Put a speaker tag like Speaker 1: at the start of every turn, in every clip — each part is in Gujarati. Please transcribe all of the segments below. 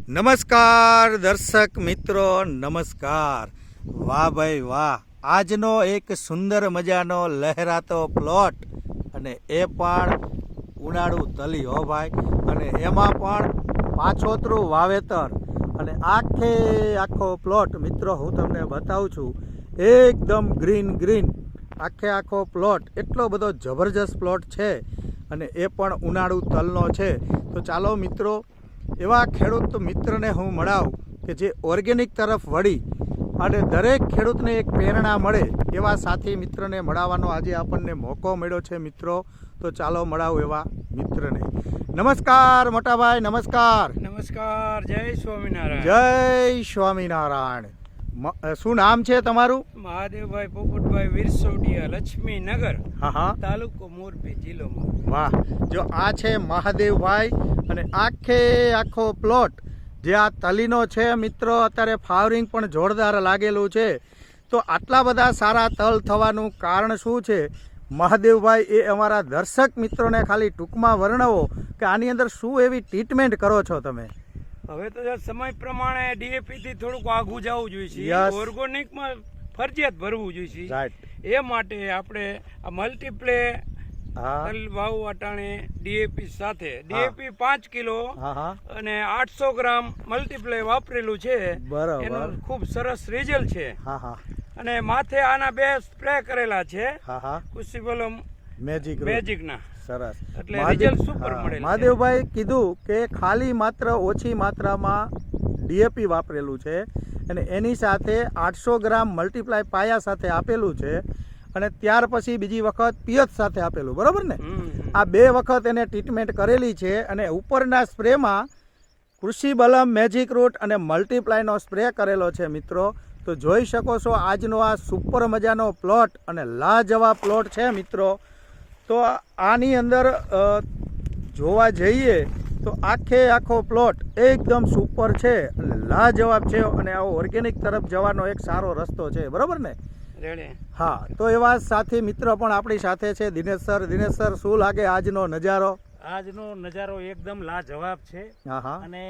Speaker 1: નમસ્કાર દર્શક મિત્રો, નમસ્કાર. વાહ ભાઈ વાહ, આજનો એક સુંદર મજાનો લહેરાતો પ્લોટ, અને એ પણ ઉનાળુ તલી હો ભાઈ, અને એમાં પણ પાછોતરું વાવેતર, અને આખો પ્લોટ મિત્રો હું તમને બતાવું છું. એકદમ ગ્રીન ગ્રીન આખો પ્લોટ, એટલો બધો જબરજસ્ત પ્લોટ છે, અને એ પણ ઉનાળુ તલનો છે. તો ચાલો મિત્રો, એવા ખેડૂત મિત્રને હું મળાવું કે જે ઓર્ગેનિક તરફ વળી અને દરેક ખેડૂતને એક પ્રેરણા મળે, એવા સાથી મિત્રને મળવાનો આજે આપણને મોકો મળ્યો છે મિત્રો. તો ચાલો મળાવું એવા મિત્રને. નમસ્કાર મોટાભાઈ, નમસ્કાર.
Speaker 2: નમસ્કાર, જય સ્વામિનારાયણ.
Speaker 1: જય સ્વામિનારાયણ. શું નામ છે તમારું?
Speaker 2: મહાદેવભાઈ પોપટભાઈ વિરસોડિયા, લક્ષ્મીનગર,
Speaker 1: હા,
Speaker 2: તાલુકો મોરબી, જિલ્લો મોરબી.
Speaker 1: વાહ, જો આ છે મહાદેવભાઈ, અને આખો પ્લોટ જે આ તલીનો છે મિત્રો, અત્યારે ફ્લાવરિંગ પણ જોરદાર લાગેલું છે. તો આટલા બધા સારા તલ થવાનું કારણ શું છે મહાદેવભાઈ, એ અમારા દર્શક મિત્રોને ખાલી ટૂંકમાં વર્ણવો કે આની અંદર શું એવી ટ્રીટમેન્ટ કરો છો તમે?
Speaker 2: હવે તો સમય પ્રમાણે ડીએપી થી થોડુંક આઘું જવું જોઈએ, ઓર્ગેનિકમાં ફરજિયાત ભરવું જોઈએ. એ માટે આપણે આ મલ્ટીપ્લે તલ વાવ વાટાણે ડીએપી સાથે ડીએપી 5 કિલો અને 800 ગ્રામ મલ્ટીપ્લે વાપરેલું છે. એનું ખૂબ સરસ રિઝલ્ટ છે. અને માથે આના 2 સ્પ્રે કરેલા છે કુશીબલમ મેજિક ના.
Speaker 1: સરસ,
Speaker 2: એટલે રિઝલ્ટ સુપર મળે.
Speaker 1: મહાદેવભાઈ કીધું કે ખાલી માત્ર ઓછી માત્રામાં ડીએપી વાપરેલું છે, અને એની સાથે 800 ગ્રામ મલ્ટીપ્લાય પાયા સાથે આપેલું છે, અને ત્યાર પછી બીજી વખત પિયત સાથે આપેલું, બરોબર ને? આ 2 વખત એને ટ્રીટમેન્ટ કરેલી છે, અને ઉપરના સ્પ્રેમાં કૃષિબલમ મેજિક રૂટ અને મલ્ટીપ્લાયનો સ્પ્રે કરેલો છે મિત્રો. તો જોઈ શકો છો આજનો આ સુપર મજાનો પ્લોટ, અને લાજવાબ પ્લોટ છે મિત્રો. તો આની અંદર જોવા જઈએ તો આખો પ્લોટ એકદમ સુપર છે, અને લાજવાબ છે, અને આવો ઓર્ગેનિક તરફ જવાનો એક સારો રસ્તો છે, બરોબર ને? હા, તો એવા સાથી મિત્ર પણ આપણી સાથે છે. દિનેશ સર, શું લાગે આજનો નજારો?
Speaker 3: આજનો નજારો એકદમ લાજવાબ છે, અને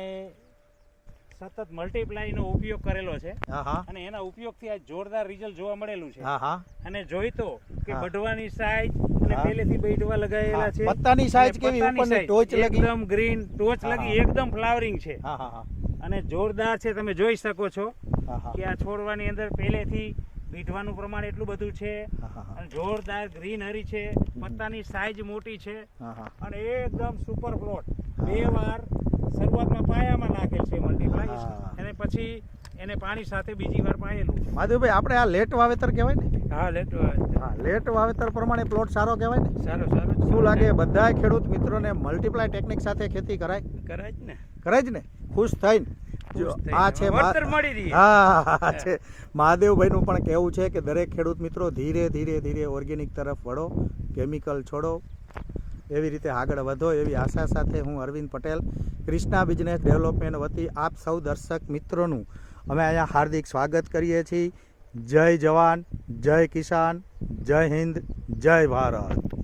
Speaker 3: સતત મલ્ટીપ્લાય નો ઉપયોગ કરેલો છે, અને એના ઉપયોગથી આ જોરદાર રિઝલ્ટ જોવા મળેલું છે. અને જોઈ તો કે બઢવાની સાઈઝ અને પહેલેથી બેડવા લગાવેલા છે.
Speaker 1: પત્તાની સાઈઝ કેવી? ઉપરની ટોચ લગી
Speaker 3: એકદમ ગ્રીન ટોચ લગી, એકદમ ફ્લાવરિંગ છે, અને જોરદાર છે. તમે જોઈ શકો છો કે આ છોડવાની અંદર પહેલેથી બીટવાનું પ્રમાણ એટલું બધું છે, અને જોરદાર ગ્રીનરી છે, પત્તાની સાઈઝ મોટી છે, અને એકદમ સુપર પ્લોટ. 2 વાર શરૂઆતમાં પાયામાં નાખેલ છે મલ્ટીપ્લાય, અને પછી એને પાણી સાથે બીજી વાર પાયેલું છે.
Speaker 1: માધુભાઈ, આપણે આ લેટ વાવેતર કહેવાય ને?
Speaker 2: હા,
Speaker 1: લેટ વાવેતર પ્રમાણે પ્લોટ સારો કહેવાય ને?
Speaker 2: સારો.
Speaker 1: શું લાગે બધા ખેડૂત મિત્રોને મલ્ટીપ્લાય ટેકનિક સાથે ખેતી કરાય જ ને? ખુશ થઈને આ છે મહાદેવભાઈ નું પણ કહેવું છે કે દરેક ખેડૂત મિત્રો ધીરે ઓર્ગેનિક તરફ વળો, કેમિકલ છોડો, એવી રીતે આગળ વધો, એવી આશા સાથે હું અરવિંદ પટેલ, ક્રિષ્ના બિઝનેસ ડેવલપમેન્ટ વતી આપ સૌ દર્શક મિત્રોનું અમે અહીંયા હાર્દિક સ્વાગત કરીએ છીએ. જય જવાન, જય કિસાન, જય હિન્દ, જય ભારત.